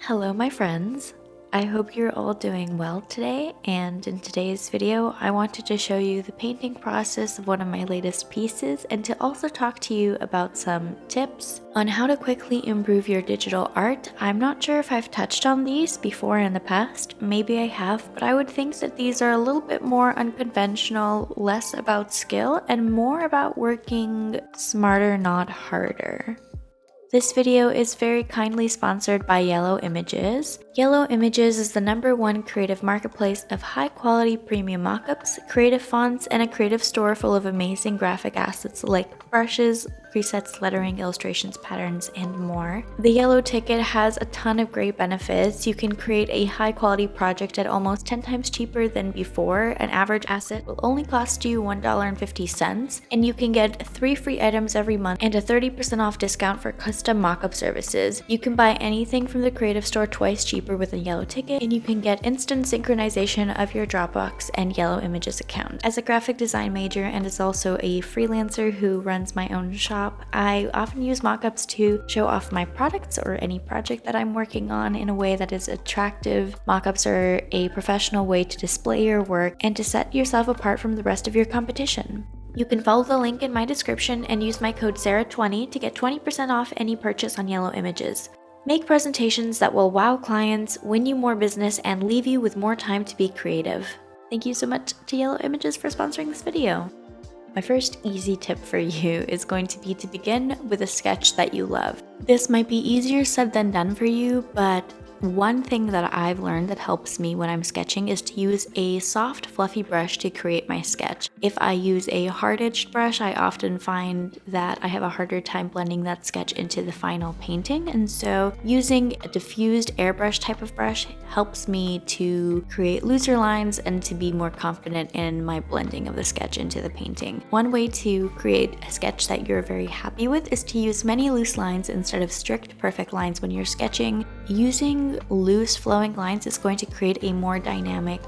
Hello, my friends. I hope you're all doing well today, and in today's video, I wanted to show you the painting process of one of my latest pieces and to also talk to you about some tips on how to quickly improve your digital art. I'm not sure if I've touched on these before in the past, maybe I have, but I would think that these are a little bit more unconventional, less about skill, and more about working smarter, not harder. This video is very kindly sponsored by Yellow Images. Yellow Images is the #1 creative marketplace of high-quality premium mockups, creative fonts, and a creative store full of amazing graphic assets like brushes, presets, lettering, illustrations, patterns, and more. The Yellow Ticket has a ton of great benefits. You can create a high-quality project at almost 10 times cheaper than before. An average asset will only cost you $1.50, and you can get 3 free items every month and a 30% off discount for custom mockup services. You can buy anything from the creative store twice cheaper with a Yellow Ticket, and you can get instant synchronization of your Dropbox and Yellow Images account. As a graphic design major and as also a freelancer who runs my own shop, I often use mockups to show off my products or any project that I'm working on in a way that is attractive. Mockups are a professional way to display your work and to set yourself apart from the rest of your competition. You can follow the link in my description and use my code SARAH20 to get 20% off any purchase on Yellow Images. Make presentations that will wow clients, win you more business, and leave you with more time to be creative. Thank you so much to Yellow Images for sponsoring this video. My first easy tip for you is going to be to begin with a sketch that you love. This might be easier said than done for you, but one thing that I've learned that helps me when I'm sketching is to use a soft, fluffy brush to create my sketch. If I use a hard-edged brush, I often find that I have a harder time blending that sketch into the final painting, and so using a diffused airbrush type of brush helps me to create looser lines and to be more confident in my blending of the sketch into the painting. One way to create a sketch that you're very happy with is to use many loose lines instead of strict, perfect lines when you're sketching. Using loose flowing lines is going to create a more dynamic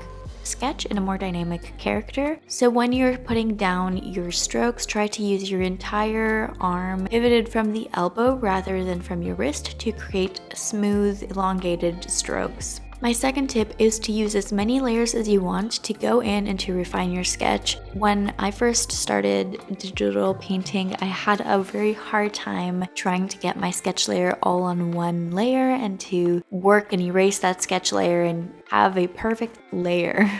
sketch and a more dynamic character. So when you're putting down your strokes, try to use your entire arm pivoted from the elbow rather than from your wrist to create smooth, elongated strokes. My second tip is to use as many layers as you want to go in and to refine your sketch. When I first started digital painting, I had a very hard time trying to get my sketch layer all on one layer and to work and erase that sketch layer and have a perfect layer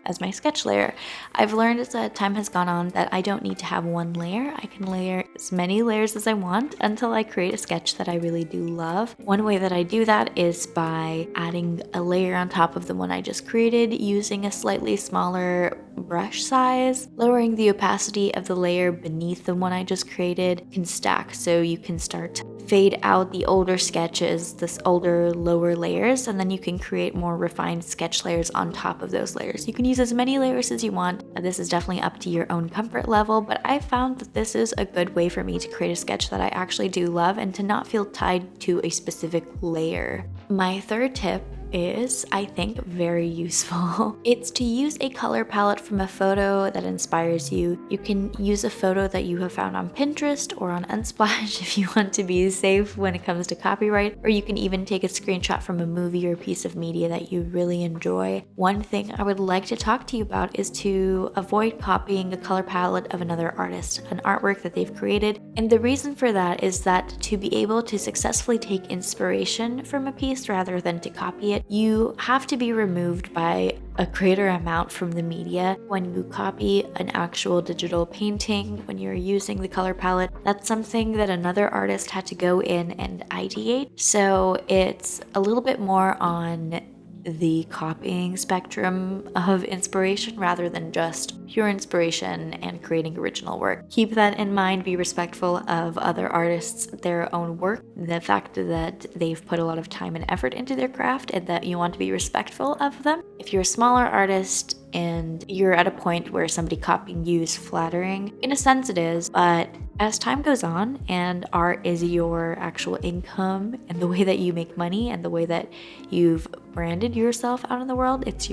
as my sketch layer. I've learned as time has gone on that I don't need to have one layer. I can layer as many layers as I want until I create a sketch that I really do love. One way that I do that is by adding a layer on top of the one I just created using a slightly smaller brush size. Lowering the opacity of the layer beneath the one I just created can stack, so you can start to fade out the older sketches, this older lower layers, and then you can create more refined sketch layers on top of those layers. You can use as many layers as you want. This is definitely up to your own comfort level, but I found that this is a good way for me to create a sketch that I actually do love and to not feel tied to a specific layer. My third tip is, I think, very useful. It's to use a color palette from a photo that inspires you. You can use a photo that you have found on Pinterest or on Unsplash if you want to be safe when it comes to copyright, or you can even take a screenshot from a movie or piece of media that you really enjoy. One thing I would like to talk to you about is to avoid copying a color palette of another artist, an artwork that they've created. And the reason for that is that to be able to successfully take inspiration from a piece rather than to copy it, you have to be removed by a greater amount from the media. When you copy an actual digital painting, when you're using the color palette, that's something that another artist had to go in and ideate. So it's a little bit more on the copying spectrum of inspiration rather than just pure inspiration and creating original work. Keep that in mind. Be respectful of other artists, their own work, the fact that they've put a lot of time and effort into their craft, and that you want to be respectful of them. If you're a smaller artist and you're at a point where somebody copying you is flattering, in a sense it is, but as time goes on and art is your actual income and the way that you make money and the way that you've branded yourself out in the world, it's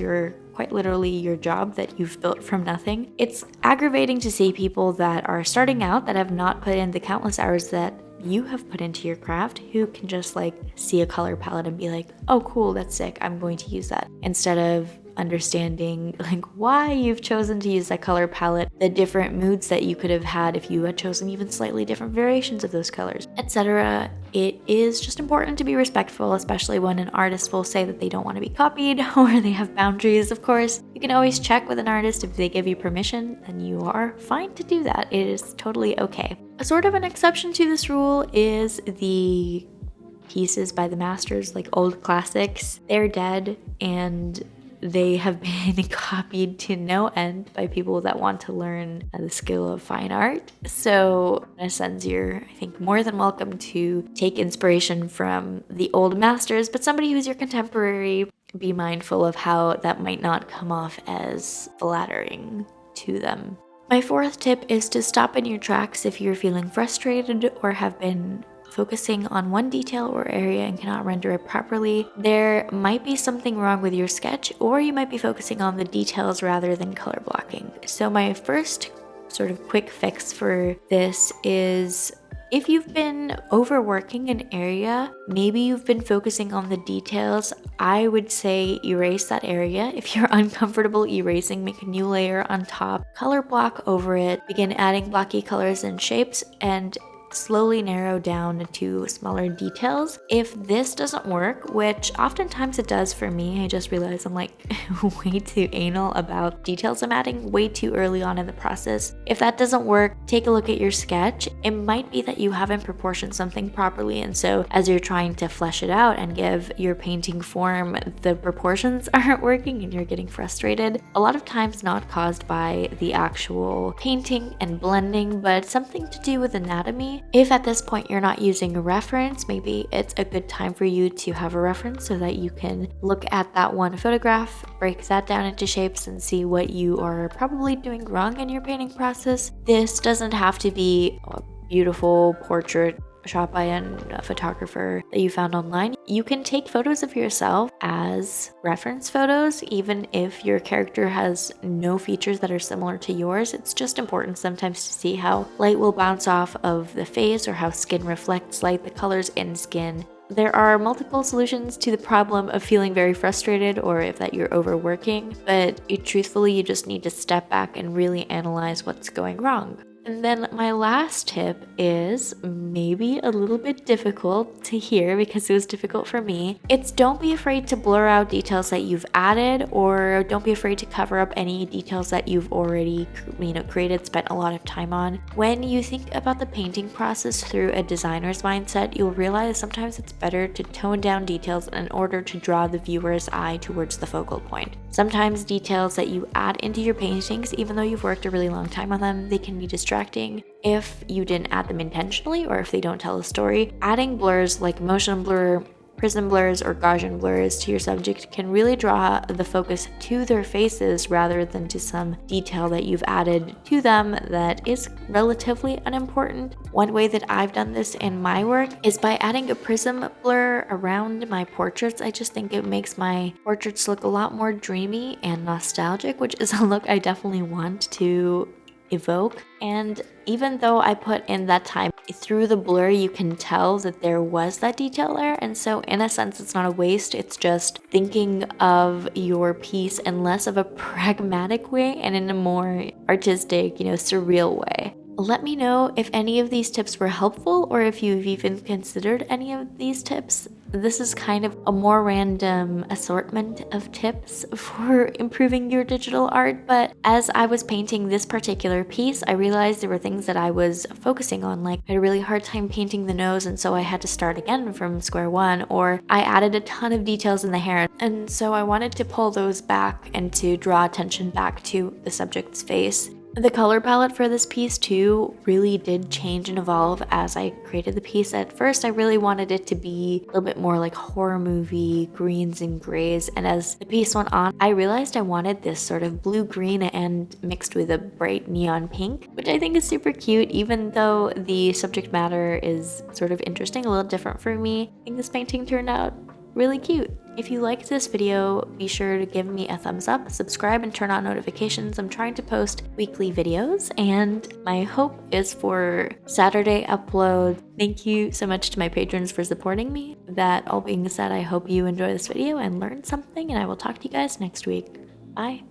quite literally your job that you've built from nothing. It's aggravating to see people that are starting out that have not put in the countless hours that you have put into your craft, who can just like see a color palette and be like, oh cool, that's sick, I'm going to use that, instead of understanding like why you've chosen to use that color palette, the different moods that you could have had if you had chosen even slightly different variations of those colors, etc. It is just important to be respectful, especially when an artist will say that they don't want to be copied or they have boundaries. Of course, you can always check with an artist. If they give you permission, then you are fine to do that. It is totally okay. A sort of an exception to this rule is the pieces by the masters, like old classics. They're dead and they have been copied to no end by people that want to learn the skill of fine art. So in a sense, you're, I think, more than welcome to take inspiration from the old masters, but somebody who's your contemporary, be mindful of how that might not come off as flattering to them. My fourth tip is to stop in your tracks if you're feeling frustrated or have been focusing on one detail or area and cannot render it properly. There might be something wrong with your sketch, or you might be focusing on the details rather than color blocking. So my first sort of quick fix for this is, if you've been overworking an area, maybe you've been focusing on the details, I would say erase that area. If you're uncomfortable erasing, make a new layer on top, color block over it, begin adding blocky colors and shapes, and slowly narrow down to smaller details. If this doesn't work, which oftentimes it does for me, I just realized I'm like way too anal about details I'm adding way too early on in the process. If that doesn't work, take a look at your sketch. It might be that you haven't proportioned something properly, and so as you're trying to flesh it out and give your painting form, the proportions aren't working and you're getting frustrated. A lot of times not caused by the actual painting and blending, but something to do with anatomy. If at this point you're not using a reference, maybe it's a good time for you to have a reference so that you can look at that one photograph, break that down into shapes, and see what you are probably doing wrong in your painting process. This doesn't have to be a beautiful portrait shot by a photographer that you found online. You can take photos of yourself as reference photos, even if your character has no features that are similar to yours. It's just important sometimes to see how light will bounce off of the face or how skin reflects light, the colors in skin. There are multiple solutions to the problem of feeling very frustrated or if that you're overworking, but truthfully, you just need to step back and really analyze what's going wrong. And then my last tip is maybe a little bit difficult to hear because it was difficult for me. It's don't be afraid to blur out details that you've added, or don't be afraid to cover up any details that you've already created, spent a lot of time on. When you think about the painting process through a designer's mindset, you'll realize sometimes it's better to tone down details in order to draw the viewer's eye towards the focal point. Sometimes details that you add into your paintings, even though you've worked a really long time on them, they can be distracting if you didn't add them intentionally or if they don't tell a story. Adding blurs like motion blur, prism blurs, or Gaussian blurs to your subject can really draw the focus to their faces rather than to some detail that you've added to them that is relatively unimportant. One way that I've done this in my work is by adding a prism blur around my portraits. I just think it makes my portraits look a lot more dreamy and nostalgic, which is a look I definitely want to evoke. And even though I put in that time, through the blur you can tell that there was that detail there, and so in a sense it's not a waste. It's just thinking of your piece in less of a pragmatic way and in a more artistic, surreal way. Let me know if any of these tips were helpful or if you've even considered any of these tips. This is kind of a more random assortment of tips for improving your digital art, but as I was painting this particular piece, I realized there were things that I was focusing on, like I had a really hard time painting the nose, and so I had to start again from square one, or I added a ton of details in the hair, and so I wanted to pull those back and to draw attention back to the subject's face. The color palette for this piece too really did change and evolve as I created the piece. At first, I really wanted it to be a little bit more like horror movie greens and grays, and as the piece went on, I realized I wanted this sort of blue-green and mixed with a bright neon pink, which I think is super cute, even though the subject matter is sort of interesting, a little different for me. I think this painting turned out really cute. If you liked this video, be sure to give me a thumbs up, subscribe, and turn on notifications. I'm trying to post weekly videos, and my hope is for Saturday upload. Thank you so much to my patrons for supporting me. That all being said, I hope you enjoy this video and learn something, and I will talk to you guys next week. Bye.